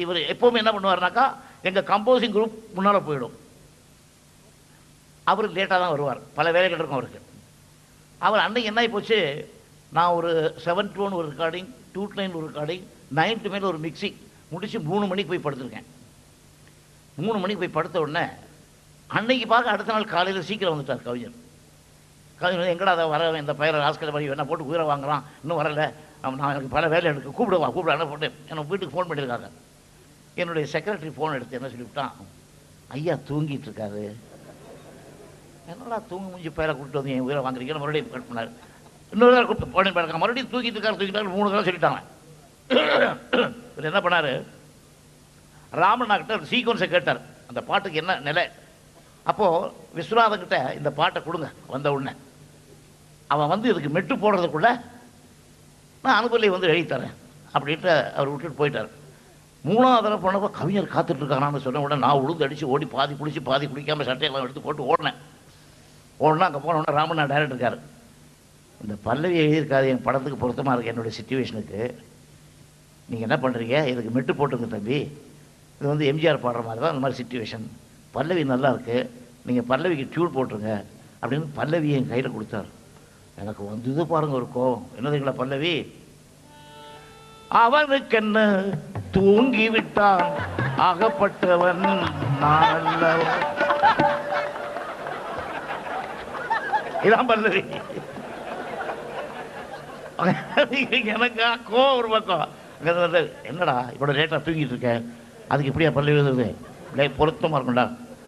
இவர் எப்போவுமே என்ன பண்ணுவார்னாக்கா எங்கள் கம்போசிங் குரூப் முன்னால் போயிடும். அவர் லேட்டாக தான் வருவார், பல வேலைகள் இருக்கும் அவருக்கு. அவர் அன்னைக்கு என்ன ஆகி போச்சு, நான் ஒரு 7 to 1 ஒரு ரெக்கார்டிங், 2 to 9 ஒரு ரெக்கார்டிங், 9 to மேலே ஒரு மிக்சிங் முடிச்சு 3 மணிக்கு போய் படுத்துருக்கேன். 3 மணிக்கு போய் படுத்த உடனே அன்னைக்கு பார்க்க அடுத்த நாள் காலையில் சீக்கிரம் வந்துட்டார் கவிஞர். கவிஞர் எங்கடா அதை வர இந்த பயிரை ஆஸ்கர் பண்ணி என்ன போட்டு உயிரை வாங்குறான், இன்னும் வரலை, நான் எனக்கு பல வேலை எடுக்க கூப்பிட போட்டு என்னை வீட்டுக்கு ஃபோன் பண்ணியிருக்காங்க. என்னுடைய செக்ரட்டரி ஃபோன் எடுத்து என்ன சொல்லிவிட்டான், ஐயா தூங்கிட்டு இருக்காரு. என்னடா தூங்க முடிஞ்சு பயிரை கூப்பிட்டு வந்து என் உயிரை வாங்குறீங்கன்னு மறுபடியும் கட் பண்ணார். இன்னொரு நேரம் கூப்பிட்டு போன போயிருக்காங்க, மறுபடியும் தூக்கிட்டு இருக்காரு 3 தடவை சொல்லிட்டாங்க. இவர் என்ன பண்ணார், ராமண்ணா கிட்ட ஒரு சீக்வன்ஸை கேட்டார், அந்த பாட்டுக்கு என்ன நிலை. அப்போது விஸ்வநாதன் கிட்ட இந்த பாட்டை கொடுங்க வந்த உடனே. அவன் வந்து இதுக்கு மெட்டு போடுறதுக்குள்ள நான் அனுபவலை வந்து எழுதித்தரேன் அப்படின்ட்டு அவர் விட்டுட்டு போயிட்டார். 3ஆவது தடவை போனப்போ கவிஞர் காத்துட்ருக்கானான்னு சொன்ன உடனே நான் உளுந்து அடித்து ஓடி பாதி குளிச்சு பாதி குளிக்காமல் சட்டையெல்லாம் எடுத்து போட்டு ஓடினேன். அங்கே போன உடனே ராமண்ணா டைரக்டர் இருக்கார், இந்த பல்லவி எழுதியிருக்காது என் படத்துக்கு பொருத்தமாக இருக்குது என்னுடைய சிச்சுவேஷனுக்கு, நீங்கள் என்ன பண்ணுறீங்க, இதுக்கு மெட்டு போட்டுங்க தம்பி, இது வந்து எம்ஜிஆர் பாடுற மாதிரி தான் இந்த மாதிரி சிச்சுவேஷன், பல்லவி நல்லா இருக்குது, நீங்கள் பல்லவிக்கு டியூன் போட்டுருங்க அப்படின்னு பல்லவியை என் கையில் கொடுத்தார். எனக்கு வந்து இது பாருங்கள் ஒரு கோவம், என்னதுங்களா பல்லவி, அவனுக்கு என்ன தூங்கி விட்டான் அகப்பட்டவன் நான் அல்லவா, இதான் பல்லவி. எனக்கா கோவம் ஒரு பக்கம், என்னடா இவ்வளோ லேட்டாக தூங்கிட்டு இருக்கேன், அதுக்கு இப்படியா பல்லவி வருது, பொருத்தமாக இருக்கும்டா.